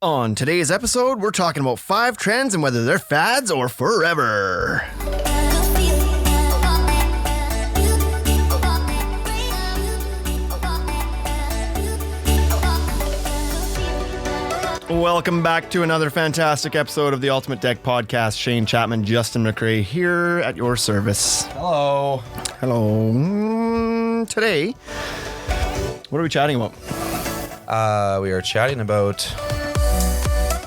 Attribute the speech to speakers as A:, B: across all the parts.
A: On today's episode, we're talking about 5 trends and whether they're fads or forever. Welcome back to another fantastic episode of the Ultimate Deck Podcast. Shane Chapman, Justin McRae here at your service.
B: Hello.
A: Hello. Today, what are we chatting about?
B: We are chatting about...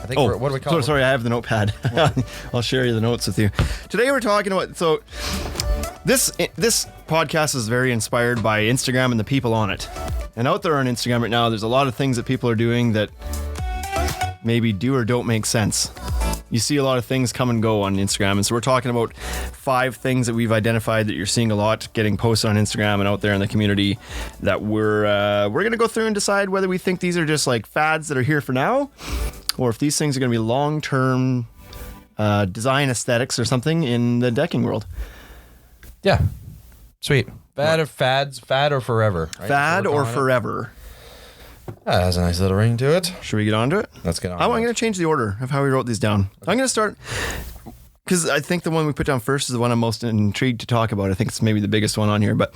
B: I think what do we call it?
A: Sorry, I have the notepad. I'll share you the notes with you. Today we're talking about... So, this podcast is very inspired by Instagram and the people on it. And out there on Instagram right now, there's a lot of things that people are doing that maybe do or don't make sense. You see a lot of things come and go on Instagram, and so we're talking about 5 things that we've identified that you're seeing a lot getting posted on Instagram and out there in the community that we're going to go through and decide whether we think these are just like fads that are here for now, or if these things are going to be long-term design aesthetics or something in the decking world.
B: Yeah. Sweet. Fad or forever. Right?
A: Fad or forever.
B: That has a nice little ring to it.
A: Should we get on to it?
B: Let's get on.
A: I'm going to change the order of how we wrote these down. Okay. I'm going to start, because I think the one we put down first is the one I'm most intrigued to talk about. I think it's maybe the biggest one on here. But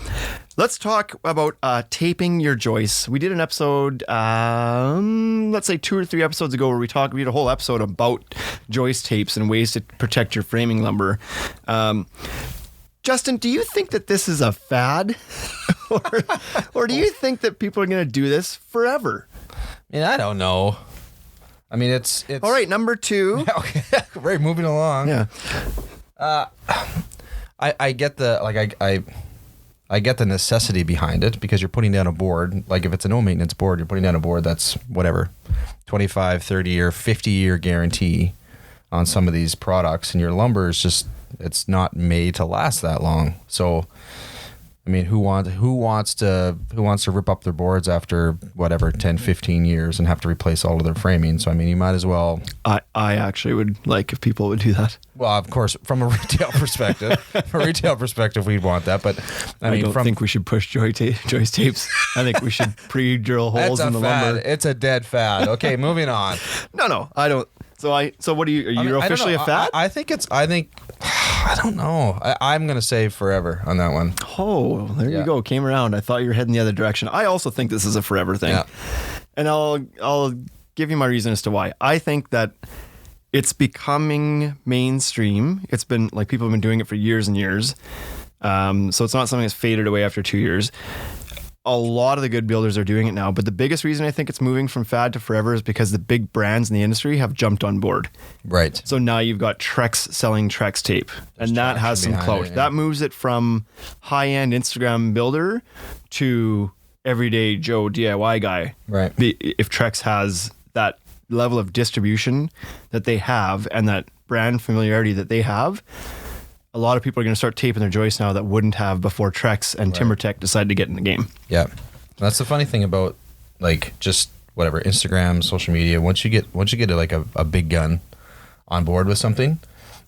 A: let's talk about taping your joists. We did an episode, let's say 2 or 3 episodes ago, where we did a whole episode about joist tapes and ways to protect your framing lumber. Justin, do you think that this is a fad? or do you think that people are going to do this forever?
B: I mean, I don't know. I mean, it's
A: all right. Number 2.
B: Okay, right. Moving along.
A: Yeah.
B: I get the I get the necessity behind it, because you're putting down a board. Like, if it's a no maintenance board, you're putting down a board that's whatever, 25, 30 year, 50 year guarantee on some of these products, and your lumber is just, it's not made to last that long. So, I mean, who wants to rip up their boards after whatever 10, 15 years and have to replace all of their framing? So, I mean, you might as well.
A: I actually would like if people would do that.
B: Well, of course, from a retail perspective, we'd want that. But
A: I don't think we should push joist tapes. I think we should pre-drill holes in the lumber.
B: It's a dead fad. Okay, moving on.
A: No, I don't. So what do you? Are you officially a fad?
B: I think I don't know. I'm going to say forever on that one.
A: Oh, there you go. Came around. I thought you were heading the other direction. I also think this is a forever thing. Yeah. And I'll give you my reason as to why. I think that it's becoming mainstream. It's been like people have been doing it for years and years. So it's not something that's faded away after 2 years. A lot of the good builders are doing it now, but the biggest reason I think it's moving from fad to forever is because the big brands in the industry have jumped on board.
B: Right.
A: So now you've got Trex selling Trex tape, and that has some clout. Yeah. That moves it from high-end Instagram builder to everyday Joe DIY guy.
B: Right.
A: If Trex has that level of distribution that they have and that brand familiarity that they have, a lot of people are going to start taping their joists now that wouldn't have before Trex and TimberTech decided to get in the game.
B: Yeah. That's the funny thing about, like, just whatever, Instagram, social media. Once you get like a big gun on board with something,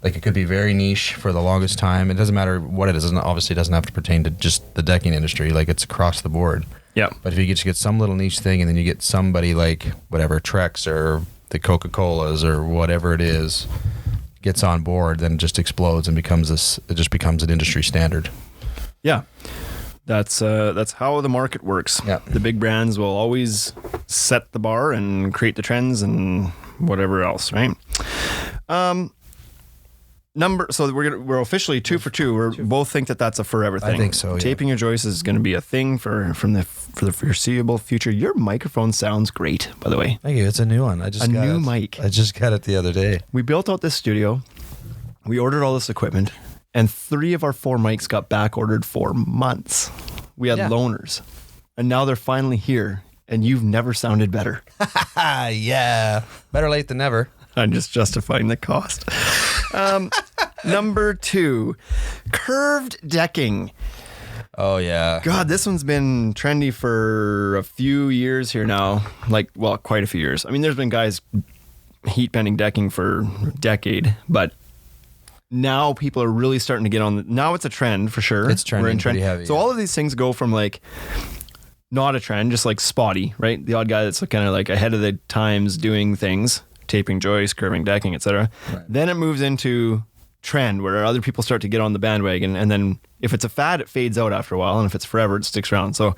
B: like, it could be very niche for the longest time. It doesn't matter what it is. Obviously, it doesn't have to pertain to just the decking industry. Like, it's across the board.
A: Yeah.
B: But if you just get some little niche thing, and then you get somebody like whatever, Trex or the Coca-Colas or whatever it is, gets on board, then it just explodes and becomes an industry standard.
A: Yeah. That's how the market works.
B: Yeah.
A: The big brands will always set the bar and create the trends and whatever else, right? So we're officially 2 for 2. We both think that that's a forever thing.
B: I think so. Yeah.
A: Taping your joists is going to be a thing for the foreseeable future. Your microphone sounds great, by the way.
B: Thank you. It's a new one. I just got it the other day.
A: We built out this studio. We ordered all this equipment, and 3 of our 4 mics got back ordered for months. We had loaners, and now they're finally here. And you've never sounded better.
B: Yeah, better late than never.
A: I'm just justifying the cost. Number 2, curved decking.
B: Oh, yeah.
A: God, this one's been trendy for a few years here now. Quite a few years. I mean, there's been guys heat bending decking for a decade, but now people are really starting to get on. Now it's a trend for sure.
B: It's trending pretty heavy.
A: So all of these things go from like not a trend, just like spotty, right? The odd guy that's kind of like ahead of the times doing things, taping joists, curving decking, etc.
B: Right.
A: Then it moves into trend where other people start to get on the bandwagon, and then if it's a fad, it fades out after a while, and if it's forever, it sticks around. So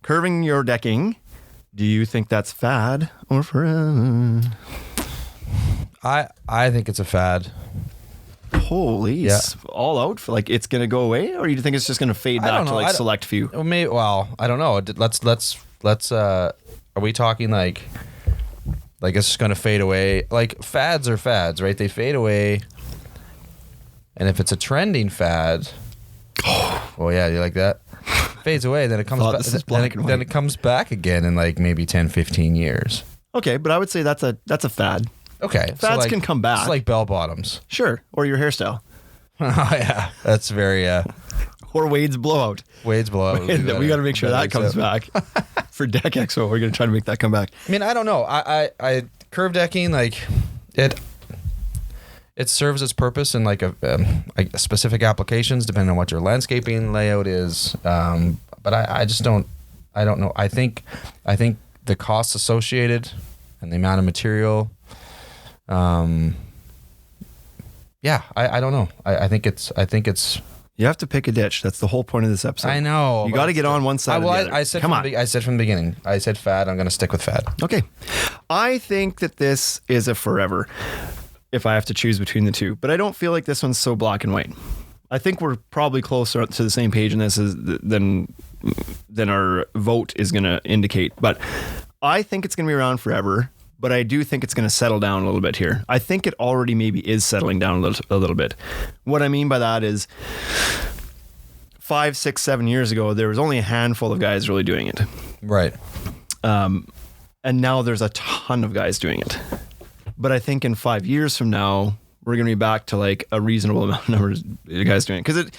A: curving your decking, do you think that's fad or forever?
B: I think it's a fad.
A: Holy,
B: Yeah.
A: all out for like it's gonna go away, or do you think it's just gonna fade back to like select few?
B: Well, I don't know. Let's are we talking like it's just gonna fade away? Like fads are fads, right? They fade away. And if it's a trending fad, well, yeah, you like that? Fades away, then it comes back. Then it comes back again in like maybe 10, 15 years.
A: Okay, but I would say that's a fad.
B: Okay,
A: fads can come back.
B: It's like bell bottoms.
A: Sure, or your hairstyle.
B: Oh yeah, that's very.
A: Or Wade's blowout.
B: Wade's blowout.
A: We got to make sure that comes back for Deck Expo. We're gonna try to make that come back.
B: I mean, I don't know. I curve decking like it serves its purpose in like a specific applications depending on what your landscaping layout is. But I just don't. I don't know. I think the costs associated and the amount of material. Yeah, I don't know. I think it's.
A: You have to pick a ditch. That's the whole point of this episode.
B: I know.
A: You got to get on one side.
B: I said from the beginning. I said fad. I'm going to stick with fad.
A: Okay. I think that this is a forever, if I have to choose between the two. But I don't feel like this one's so black and white. I think we're probably closer to the same page in this than our vote is going to indicate. But I think it's going to be around forever. But I do think it's going to settle down a little bit here. I think it already maybe is settling down a little bit. What I mean by that is 5, 6, 7 years ago, there was only a handful of guys really doing it.
B: Right.
A: And now there's a ton of guys doing it. But I think in 5 years from now, we're going to be back to like a reasonable amount of numbers of guys doing it. Because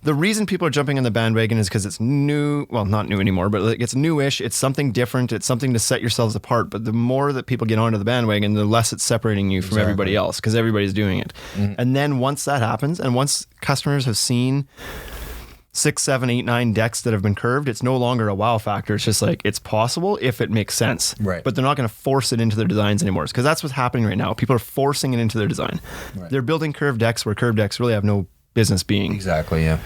A: the reason people are jumping on the bandwagon is because it's new. Well, not new anymore, but like it's newish. It's something different. It's something to set yourselves apart. But the more that people get onto the bandwagon, the less it's separating you from everybody else because everybody's doing it. Mm-hmm. And then once that happens, and once customers have seen 6, 7, 8, 9 decks that have been curved, it's no longer a wow factor. It's just like it's possible if it makes sense.
B: Right.
A: But they're not going to force it into their designs anymore because that's what's happening right now. People are forcing it into their design. Right. They're building curved decks where curved decks really have no business being.
B: Exactly, yeah.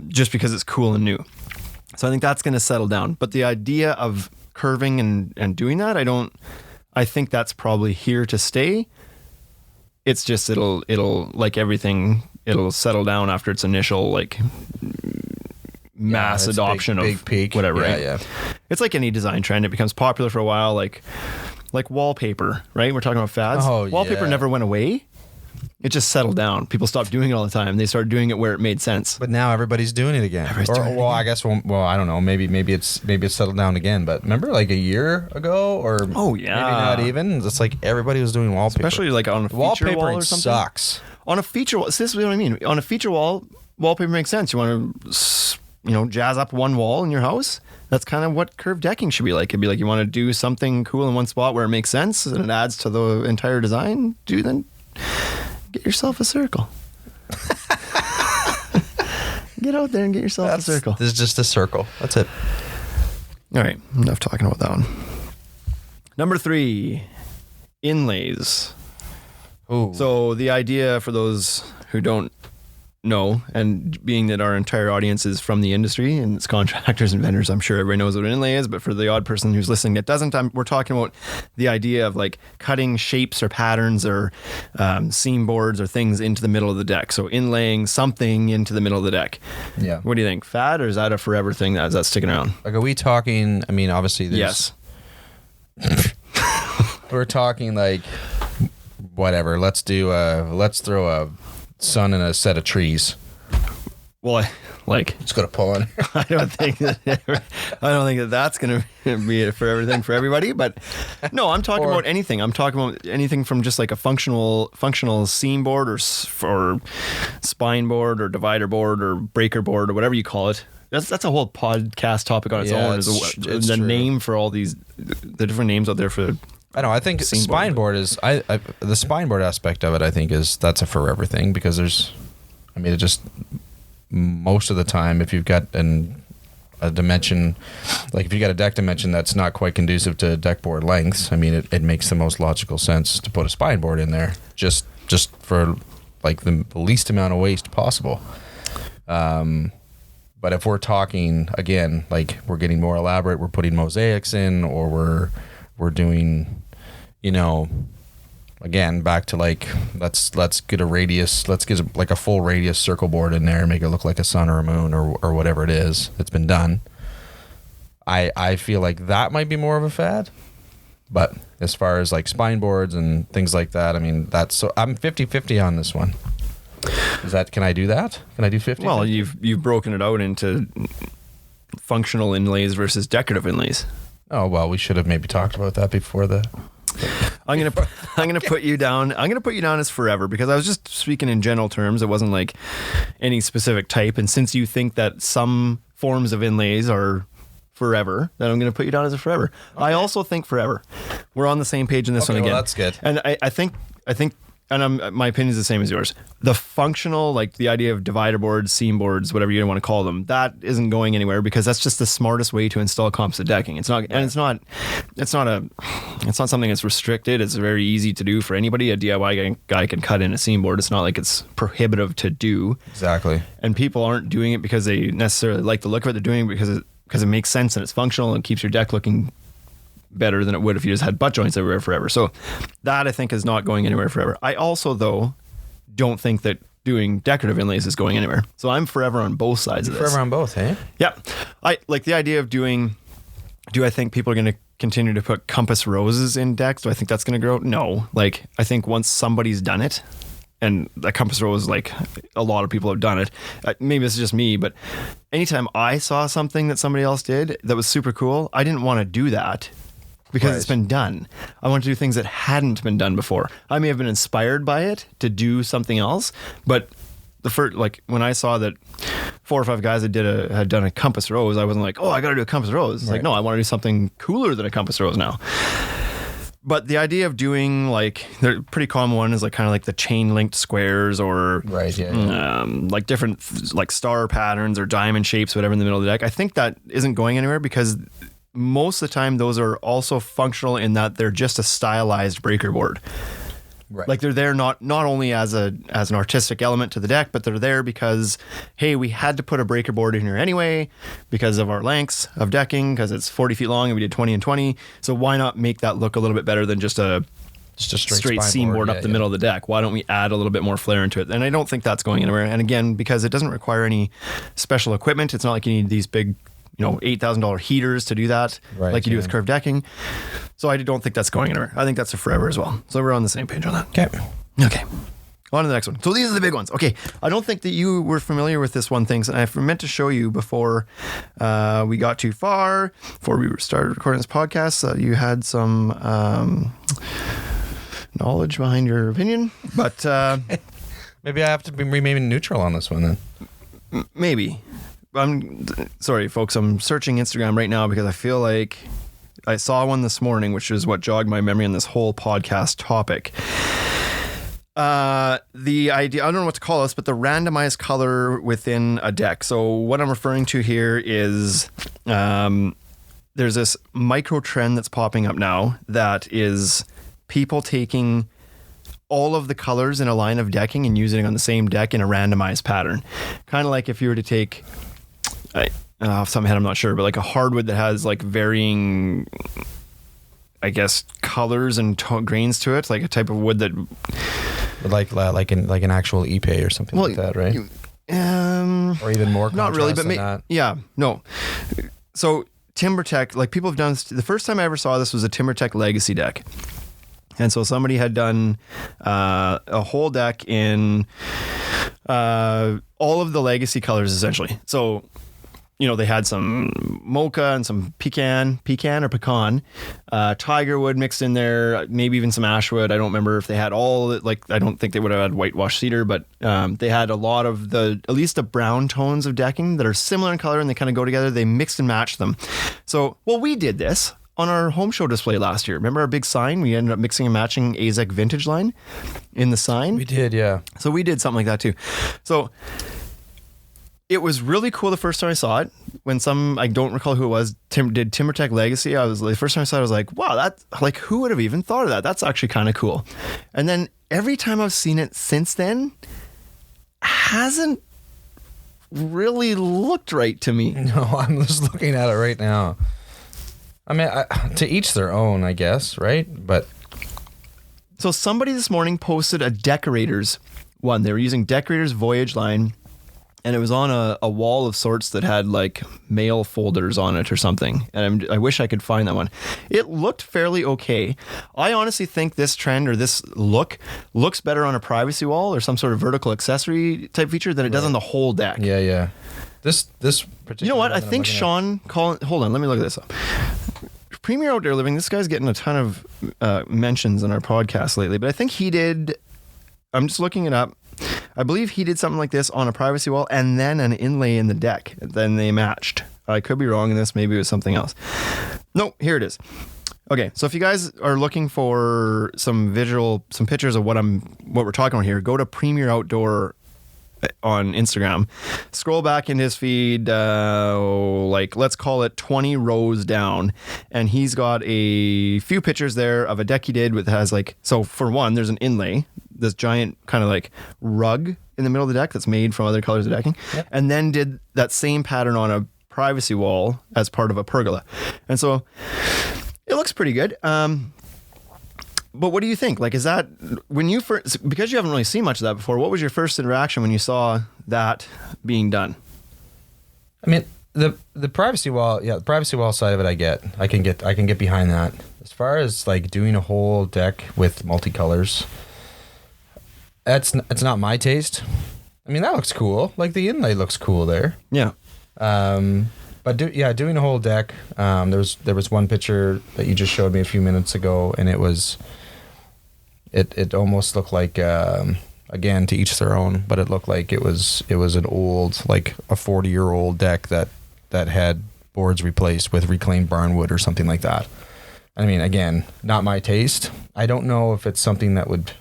A: Just because it's cool and new. So I think that's going to settle down. But the idea of curving and doing that, I think that's probably here to stay. It's just it'll like everything, it'll settle down after its initial like mass adoption
B: big
A: of
B: peak.
A: Whatever.
B: Yeah,
A: right?
B: yeah.
A: It's like any design trend. It becomes popular for a while, like wallpaper, right? We're talking about fads.
B: Oh,
A: wallpaper
B: yeah.
A: never went away. It just settled down. People stopped doing it all the time. They started doing it where it made sense.
B: But now everybody's doing it again. I guess. Well, I don't know. Maybe it's settled down again. But remember, like a year ago, or
A: maybe
B: not even. It's like everybody was doing wallpaper,
A: especially like on a feature wall or something.
B: Sucks.
A: On a feature wall. So this is what I mean. On a feature wall, wallpaper makes sense. You want to, jazz up one wall in your house. That's kind of what curved decking should be like. It'd be like you want to do something cool in one spot where it makes sense and it adds to the entire design. Then get yourself a circle. Get out there and get yourself a circle.
B: This is just a circle. That's it.
A: All right. Enough talking about that one. Number 3, inlays.
B: Ooh.
A: So the idea for those who don't know, and being that our entire audience is from the industry and it's contractors and vendors, I'm sure everybody knows what an inlay is, but for the odd person who's listening that doesn't, we're talking about the idea of like cutting shapes or patterns or seam boards or things into the middle of the deck. So inlaying something into the middle of the deck.
B: Yeah.
A: What do you think? Fad, or is that a forever thing that's sticking around?
B: Like, are we talking, I mean, obviously there's...
A: Yes.
B: We're talking like, whatever, let's throw a sun in a set of trees.
A: Well,
B: just gonna pull in.
A: I don't think that that's going to be it for everything for everybody. But no, I'm talking about anything. I'm talking about anything from just like a functional seam board or spine board or divider board or breaker board or whatever you call it. That's a whole podcast topic on its own. Is the name for all the different names out there for.
B: I know. I think spine board is the spine board aspect of it. I think that's a forever thing because it just most of the time if you've got a dimension, like if you got a deck dimension that's not quite conducive to deck board lengths, I mean, it makes the most logical sense to put a spine board in there, just for like the least amount of waste possible. But if we're talking again, like we're getting more elaborate, we're putting mosaics in, or we're doing, you know, again, back to like, let's get a radius, let's get like a full radius circle board in there and make it look like a sun or a moon or whatever it is that's been done. I feel like that might be more of a fad. But as far as like spine boards and things like that, I mean, I'm 50-50 on this one. Can I do that? Can I do 50?
A: Well, you've broken it out into functional inlays versus decorative inlays.
B: Oh, well, we should have maybe talked about that before the...
A: I'm gonna put you down. I'm gonna put you down as forever, because I was just speaking in general terms. It wasn't like any specific type. And since you think that some forms of inlays are forever, then I'm gonna put you down as a forever. Okay. I also think forever. We're on the same page in this one again.
B: Well, that's good.
A: And I think. And my opinion is the same as yours. The functional, like the idea of divider boards, seam boards, whatever you want to call them, that isn't going anywhere, because that's just the smartest way to install composite decking. It's not, and it's not something that's restricted. It's very easy to do for anybody. A DIY guy can cut in a seam board. It's not like it's prohibitive to do.
B: Exactly.
A: And people aren't doing it because they necessarily like the look of it. They're doing it because it makes sense and it's functional and keeps your deck looking better than it would if you just had butt joints everywhere forever. So that, I think, is not going anywhere forever. I also, though, don't think that doing decorative inlays is going anywhere. So I'm forever on both sides of this.
B: Forever on both, eh?
A: Yeah. I like the idea of do I think people are going to continue to put compass roses in decks? Do I think that's going to grow? No. Like, I think once somebody's done it, and a compass rose, like a lot of people have done it. Maybe this is just me, but anytime I saw something that somebody else did that was super cool, I didn't want to do that. Because it's been done. I want to do things that hadn't been done before. I may have been inspired by it to do something else, but the first, like when I saw that 4 or 5 guys had done a compass rose, I wasn't like, oh, I got to do a compass rose. It's like, no, I want to do something cooler than a compass rose now. But the idea of doing like, the pretty common one is like kind of like the chain linked squares or like different like star patterns or diamond shapes, whatever in the middle of the deck. I think that isn't going anywhere, because most of the time those are also functional in that they're just a stylized breaker board. Right. Like they're there not only as an artistic element to the deck, but they're there because, hey, we had to put a breaker board in here anyway because of our lengths of decking, because it's 40 feet long and we did 20 and 20. So why not make that look a little bit better than just a straight seam board up the middle of the deck? Why don't we add a little bit more flair into it? And I don't think that's going anywhere. And again, because it doesn't require any special equipment. It's not like you need these big, $8,000 heaters to do that, like you do with curved decking. So I don't think that's going anywhere. I think that's a forever as well. So we're on the same page on that. Okay. On to the next one. So these are the big ones. Okay. I don't think that you were familiar with this one thing. And I meant to show you before we got too far, before we started recording this podcast, you had some knowledge behind your opinion. But
B: maybe I have to remain neutral on this one then.
A: Maybe. I'm sorry, folks. I'm searching Instagram right now because I feel like I saw one this morning, which is what jogged my memory on this whole podcast topic. The idea, I don't know what to call this, but the randomized color within a deck. So what I'm referring to here is there's this micro trend that's popping up now that is people taking all of the colors in a line of decking and using it on the same deck in a randomized pattern. Kind of like if you were to take, off the top of my head, I'm not sure, but like a hardwood that has like varying, I guess, colors and grains to it, like a type of wood that,
B: like an actual Ipe or something like that, right? Or even more.
A: Not really, but no. So TimberTech, like people have done. The first time I ever saw this was a TimberTech Legacy deck. And so somebody had done a whole deck in all of the legacy colors, essentially. So, they had some mocha and some pecan or pecan, tiger wood mixed in there, maybe even some ashwood. I don't remember if they had all, I don't think they would have had whitewash cedar, but they had a lot of at least the brown tones of decking that are similar in color and they kind of go together. They mixed and matched them. So, we did this on our home show display last year. Remember our big sign? We ended up mixing and matching AZEK vintage line in the sign.
B: We did, yeah.
A: So we did something like that too. So it was really cool the first time I saw it. When I don't recall who it was, did TimberTech Legacy. The first time I saw it, I was like, wow, that's like, who would have even thought of that? That's actually kind of cool. And then every time I've seen it since then, hasn't really looked right to me.
B: No, I'm just looking at it right now. I mean, to each their own, I guess, right? But
A: so somebody this morning posted a Decorators one. They were using Decorators Voyage line, and it was on a wall of sorts that had like mail folders on it or something. And I wish I could find that one. It looked fairly okay. I honestly think this trend or this looks better on a privacy wall or some sort of vertical accessory type feature than it does on the whole deck.
B: Yeah. This particular.
A: You know what? I think Sean hold on, let me look this up. Premier Outdoor Living, this guy's getting a ton of mentions on our podcast lately, but I think he did, I'm just looking it up. I believe he did something like this on a privacy wall and then an inlay in the deck. Then they matched. I could be wrong in this. Maybe it was something else. No, here it is. Okay, so if you guys are looking for some pictures of what we're talking about here, go to Premier Outdoor on Instagram. Scroll back in his feed, let's call it 20 rows down, and he's got a few pictures there of a deck he did so for one, there's an inlay, this giant kind of like rug in the middle of the deck that's made from other colors of decking, and then did that same pattern on a privacy wall as part of a pergola. And so it looks pretty good. But what do you think? Like, is that when you first, because you haven't really seen much of that before, what was your first interaction when you saw that being done?
B: I mean, the privacy wall, the privacy wall side of it, I can get behind that. As far as like doing a whole deck with multicolors, it's not my taste. I mean, that looks cool. Like the inlay looks cool there.
A: Yeah.
B: But doing a whole deck. There was one picture that you just showed me a few minutes ago, and it was. It almost looked like, again, to each their own, but it looked like it was an old, like a 40-year-old deck that had boards replaced with reclaimed barnwood or something like that. I mean, again, not my taste. I don't know if it's something that would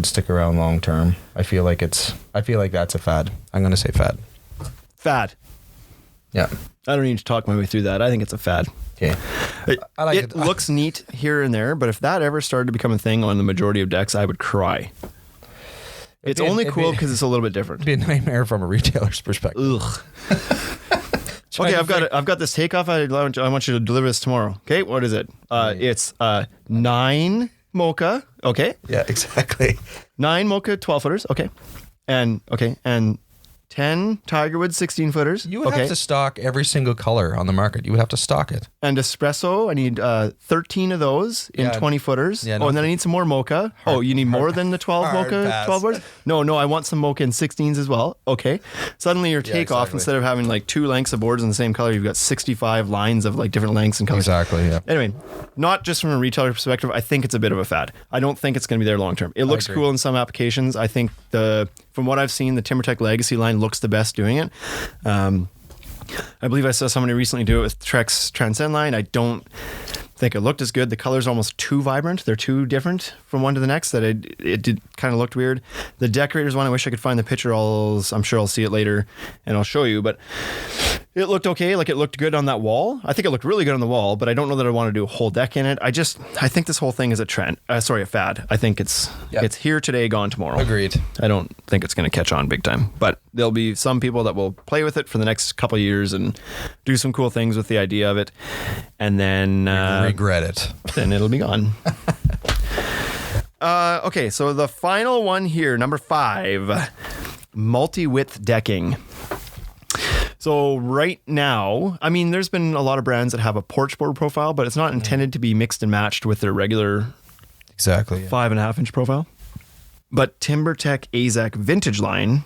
B: stick around long term. I feel like that's a fad. I'm going to say fad.
A: Fad.
B: Yeah.
A: I don't need to talk my way through that. I think it's a fad.
B: Okay. I like it.
A: It looks neat here and there, but if that ever started to become a thing on the majority of decks, I would cry. It's only cool because it's a little bit different.
B: It'd be a nightmare from a retailer's perspective.
A: Ugh. Okay, I've got this takeoff. I want you to deliver this tomorrow. Okay, what is it? It's 9 Mocha. Okay.
B: Yeah, exactly.
A: 9 Mocha 12-footers. Okay. And 10 Tigerwood 16-footers.
B: You would have to stock every single color on the market. You would have to stock it.
A: And espresso, I need 13 of those in 20-footers.
B: Yeah,
A: and then I need some more mocha. You need more than the 12 mocha 12-footers? No, I want some mocha in 16s as well. Okay. Suddenly your takeoff, instead of having like 2 lengths of boards in the same color, you've got 65 lines of like different lengths and colors.
B: Exactly, yeah.
A: Anyway, not just from a retailer perspective, I think it's a bit of a fad. I don't think it's going to be there long term. It looks cool in some applications. I think from what I've seen, the TimberTech Legacy line looks the best doing it. I believe I saw somebody recently do it with Trek's Transcend line. I don't think it looked as good. The color's almost too vibrant. They're too different from one to the next that it did kind of looked weird. The Decorators one, I wish I could find the picture. I'm sure I'll see it later and I'll show you, but it looked okay. Like it looked good on that wall. I think it looked really good on the wall, but I don't know that I want to do a whole deck in it. I think this whole thing is a fad. I think it's here today, gone tomorrow.
B: Agreed.
A: I don't think it's going to catch on big time, but there'll be some people that will play with it for the next couple of years and do some cool things with the idea of it. And then
B: regret it.
A: Then it'll be gone. Okay, so the final one here, number 5, multi-width decking. So right now, I mean, there's been a lot of brands that have a porch board profile, but it's not intended to be mixed and matched with their regular 5.5-inch profile. But TimberTech AZEK Vintage line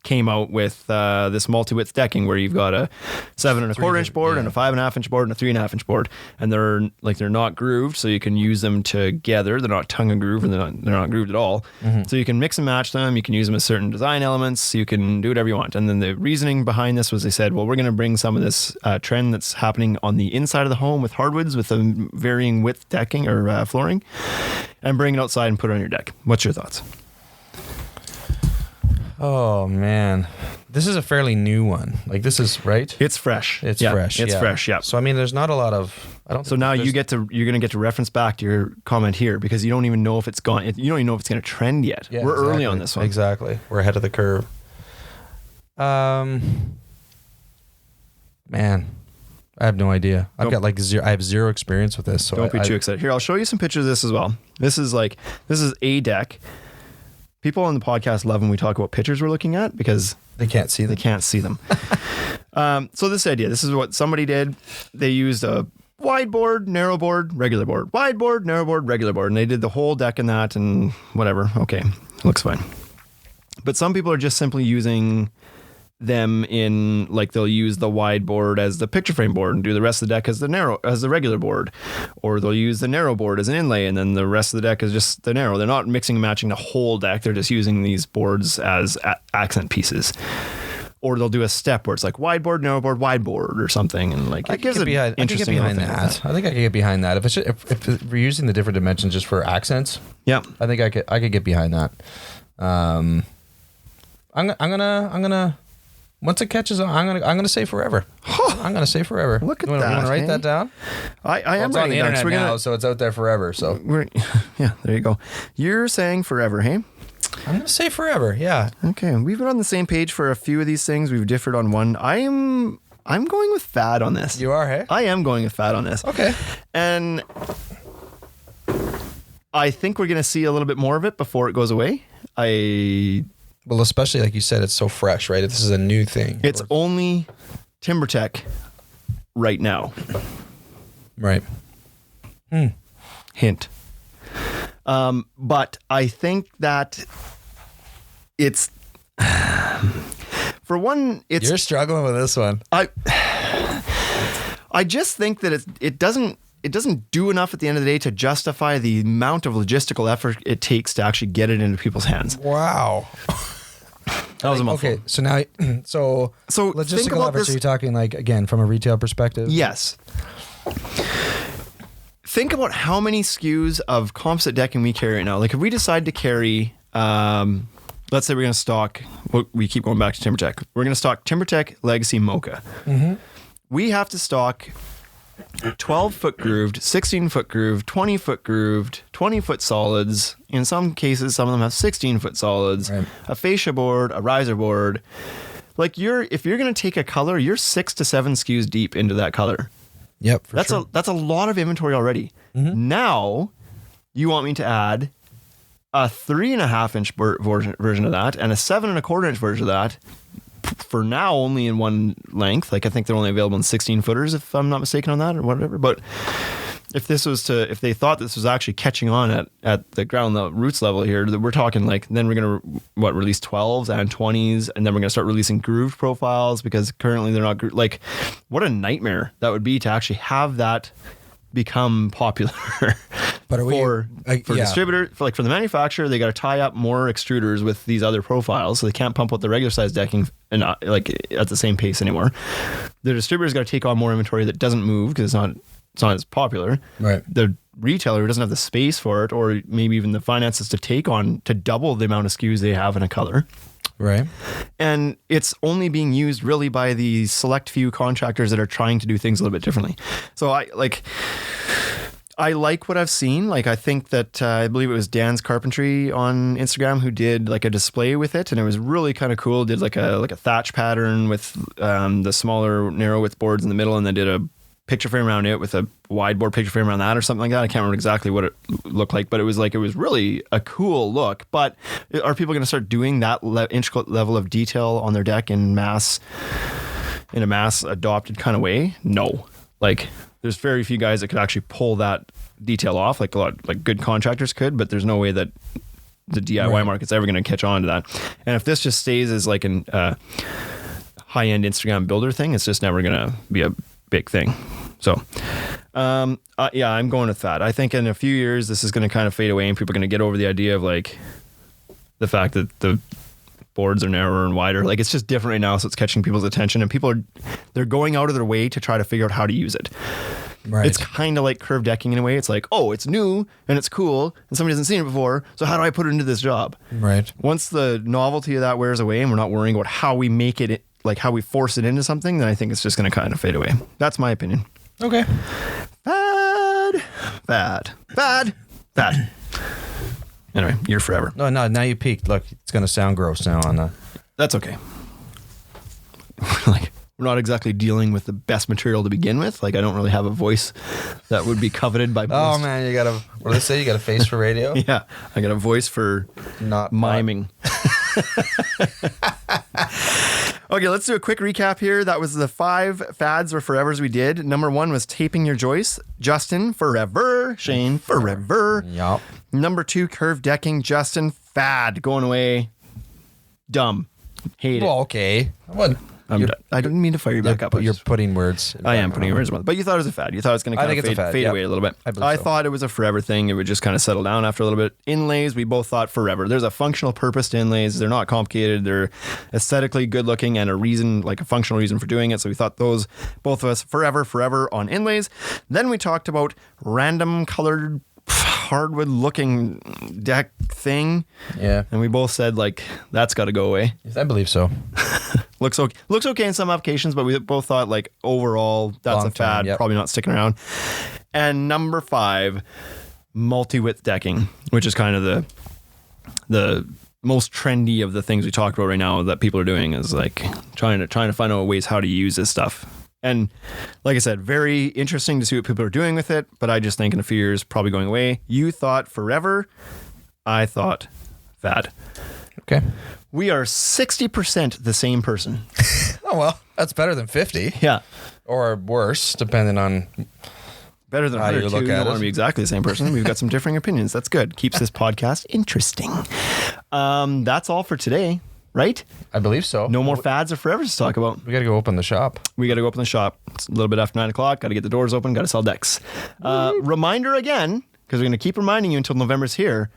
A: came out with this multi-width decking where you've got a 7.25-inch board and a 5.5-inch board and a 3.5-inch board, and they're not grooved, so you can use them together. They're not tongue and groove, and they're not grooved at all. Mm-hmm. So you can mix and match them. You can use them as certain design elements. You can do whatever you want. And then the reasoning behind this was they said, well, we're going to bring some of this trend that's happening on the inside of the home with hardwoods with a varying width decking or flooring, and bring it outside and put it on your deck. What's your thoughts?
B: Oh man, this is a fairly new one. Like this is right.
A: It's fresh.
B: It's
A: Yeah,
B: fresh.
A: It's
B: yeah.
A: fresh. Yeah.
B: So I mean, there's not a lot of. I don't.
A: So
B: think
A: now
B: there's-
A: you're going to get to reference back to your comment here because you don't even know if it's gone. You don't even know if it's going to trend yet.
B: Yeah,
A: We're early
B: exactly.
A: on this one.
B: Exactly. We're ahead of the curve. Man, I have no idea. I've got like zero. I have zero experience with this. So
A: Don't be too excited. Here, I'll show you some pictures of this as well. This is a deck. People on the podcast love when we talk about pictures we're looking at because
B: They can't see
A: they
B: them.
A: can't see them. So this is what somebody did. They used a wide board, narrow board, regular board, wide board, narrow board, regular board, and they did the whole deck in that and whatever. Okay, looks fine. But some people are just simply using them in, like, they'll use the wide board as the picture frame board and do the rest of the deck as the regular board, or they'll use the narrow board as an inlay and then the rest of the deck is just the narrow. They're not mixing and matching the whole deck. They're just using these boards as accent pieces. Or they'll do a step where it's like wide board, narrow board, wide board or something, and like
B: I
A: it
B: could
A: gives
B: get
A: it
B: behind,
A: interesting.
B: I could get behind that. I think I could get behind that. If it's just, if we're using the different dimensions just for accents,
A: Yeah.
B: I think I could get behind that. I'm gonna once it catches on, I'm gonna say forever. I'm gonna say forever.
A: Look at
B: you wanna,
A: that,
B: You want to write
A: eh?
B: that down?
A: I am
B: It's on
A: writing
B: the
A: it down.
B: internet
A: So we're
B: now,
A: gonna,
B: so it's out there forever. So
A: yeah, there you go. You're saying forever, hey?
B: I'm gonna say forever. Yeah.
A: Okay, we've been on the same page for a few of these things. We've differed on one. I'm going with fad on this.
B: You are, hey?
A: I am going with fad on this.
B: Okay.
A: And I think we're going to see a little bit more of it before it goes away.
B: Well, especially like you said, it's so fresh, right? This is a new thing.
A: It's only TimberTech right now.
B: Right.
A: Hint. But I think that it's for one, it's
B: You're struggling with this one.
A: I just think that it doesn't do enough at the end of the day to justify the amount of logistical effort it takes to actually get it into people's hands.
B: Wow.
A: That was a mouthful.
B: Okay, so now, so
A: So think
B: logistical
A: about
B: efforts.
A: this.
B: Are you talking like again from a retail perspective?
A: Yes. Think about how many SKUs of composite decking we carry right now. Like if we decide to carry, let's say we're going to stock, we keep going back to TimberTech. We're going to stock TimberTech Legacy Mocha.
B: Mm-hmm.
A: We have to stock 12-foot grooved, 16-foot grooved, 20-foot grooved, 20-foot solids. In some cases, some of them have 16-foot solids,
B: Right.
A: a fascia board, a riser board. Like if you're going to take a color, you're 6 to 7 SKUs deep into that color.
B: Yep. For
A: That's
B: sure.
A: a lot of inventory already.
B: Mm-hmm.
A: Now, you want me to add a 3.5-inch version of that and a 7.25-inch version of that. For now, only in one length. Like I think they're only available in 16-footers, if I'm not mistaken on that, or whatever. But if they thought this was actually catching on at the ground level, roots level here, that we're talking like then we're gonna release 12s and 20s, and then we're gonna start releasing grooved profiles because currently they're not like. What a nightmare that would be to actually have that become popular.
B: But are we
A: for
B: yeah.
A: distributor, for the manufacturer, they got to tie up more extruders with these other profiles, so they can't pump out the regular size decking and like at the same pace anymore. The distributor's got to take on more inventory that doesn't move because it's not as popular.
B: Right.
A: The retailer doesn't have the space for it, or maybe even the finances to double the amount of SKUs they have in a color.
B: Right.
A: And it's only being used really by the select few contractors that are trying to do things a little bit differently. So I like what I've seen. Like I think that I believe it was Dan's Carpentry on Instagram who did like a display with it, and it was really kind of cool. Did like a thatch pattern with the smaller narrow width boards in the middle, and then did a picture frame around it with a wide board picture frame around that or something like that. I can't remember exactly what it looked like, but it was really a cool look. But are people going to start doing that intricate level of detail on their deck in a mass adopted kind of way? No. Like there's very few guys that could actually pull that detail off. Like good contractors could, but there's no way that the DIY market's ever going to catch on to that. And if this just stays as like an high-end Instagram builder thing, it's just never going to be a big thing. So, yeah, I'm going with that. I think in a few years, this is going to kind of fade away and people are going to get over the idea of like the fact that the boards are narrower and wider. Like it's just different right now. So it's catching people's attention and they're going out of their way to try to figure out how to use it.
B: Right.
A: It's kind of like curved decking in a way. It's like, oh, it's new and it's cool and somebody hasn't seen it before. So how do I put it into this job?
B: Right.
A: Once the novelty of that wears away and we're not worrying about how we make it, like how we force it into something, then I think it's just going to kind of fade away. That's my opinion.
B: Okay.
A: Bad. Anyway, you're forever.
B: No, now you peaked. Look, it's going to sound gross now on the...
A: That's okay. Like, we're not exactly dealing with the best material to begin with. Like, I don't really have a voice that would be coveted by most.
B: Oh, man, you got a... What do they say? You got a face for radio?
A: Yeah, I got a voice for
B: Not
A: miming. Okay, let's do a quick recap here. That was the 5 fads or forevers we did. Number 1 was taping your joists. Justin, forever. Shane, forever.
B: Yup.
A: Number 2, curved decking. Justin, fad. Going away. Dumb. Hate it.
B: Well, okay.
A: I didn't mean to fire you back up.
B: You're putting words.
A: I am putting words in my mouth. But you thought it was a fad. You thought it was going to kind of fade away a little bit. I thought it was a forever thing. It would just kind of settle down after a little bit. Inlays, we both thought forever. There's a functional purpose to inlays. They're not complicated. They're aesthetically good looking and a reason, like a functional reason for doing it. So we thought those, both of us, forever on inlays. Then we talked about random colored hardwood looking deck thing.
B: Yeah.
A: And we both said, like, that's got to go away.
B: Yes, I believe so.
A: Looks okay in some applications, but we both thought, like, overall, that's
B: Long
A: a fad,
B: term, yep.
A: Probably not sticking around. And number 5, multi-width decking, which is kind of the most trendy of the things we talked about right now that people are doing, is like trying to find out ways how to use this stuff. And like I said, very interesting to see what people are doing with it, but I just think in a few years, probably going away. You thought forever. I thought fad.
B: Okay.
A: We are 60% the same person.
B: Oh, well, that's better than 50.
A: Yeah.
B: Or worse, depending on...
A: Better than
B: how you
A: 102.
B: look
A: You don't
B: at
A: want to
B: it.
A: be exactly the same person. We've got some differing opinions. That's good. Keeps this podcast interesting. That's all for today, right?
B: I believe so.
A: No more fads or forevers to talk about.
B: We got to go open the shop.
A: We got to go open the shop. It's a little bit after 9 o'clock. Got to get the doors open. Got to sell decks. Reminder again, because we're going to keep reminding you until November's here.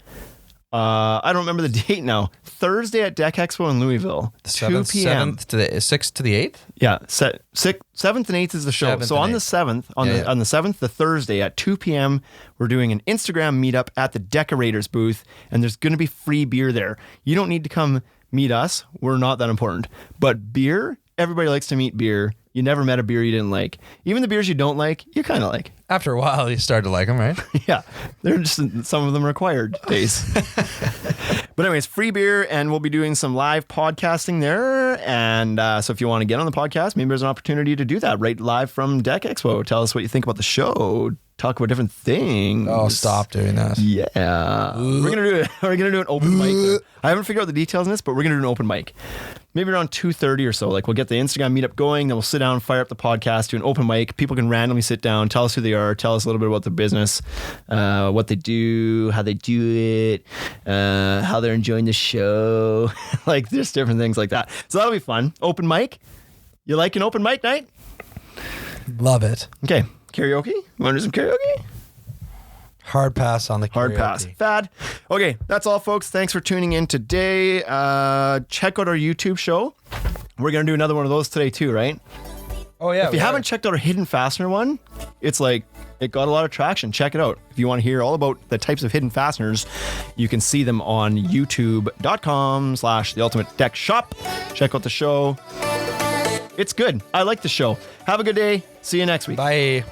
A: I don't remember the date now. Thursday at Deck Expo in Louisville, 2 p.m.
B: 7th to the 6th to the 8th?
A: Yeah, 7th and 8th is the show.
B: 7th
A: So on
B: and
A: the 7th, on the 7th, the Thursday at 2 p.m., we're doing an Instagram meetup at the Decorators booth, and there's going to be free beer there. You don't need to come meet us. We're not that important. But beer, everybody likes to meet beer. You never met a beer you didn't like. Even the beers you don't like, you kind of like.
B: After a while, you start to like them, right?
A: Yeah, they're just some of them required taste. But anyways, free beer, and we'll be doing some live podcasting there. And so if you want to get on the podcast, maybe there's an opportunity to do that right live from Deck Expo. Tell us what you think about the show. Talk about different things.
B: Oh, stop doing that.
A: Yeah, we're gonna do an open mic there. I haven't figured out the details in this, but we're gonna do an open mic. Maybe around 2:30 or so. Like, we'll get the Instagram meetup going, then we'll sit down, fire up the podcast, do an open mic. People can randomly sit down, tell us who they are, tell us a little bit about their business, what they do, how they do it, how they're enjoying the show. Like, there's different things like that. So that'll be fun. Open mic. You like an open mic night?
B: Love it.
A: Okay. Karaoke? You want to do some karaoke?
B: Hard pass on the
A: Hard
B: karaoke.
A: pass. Fad. Okay, that's all, folks. Thanks for tuning in today. Check out our YouTube show. We're going to do another one of those today too, right?
B: Oh, yeah.
A: If you haven't checked out our Hidden Fastener one, it's like, it got a lot of traction. Check it out. If you want to hear all about the types of hidden fasteners, you can see them on youtube.com/theultimatedeckshop. Check out the show. It's good. I like the show. Have a good day. See you next week.
B: Bye.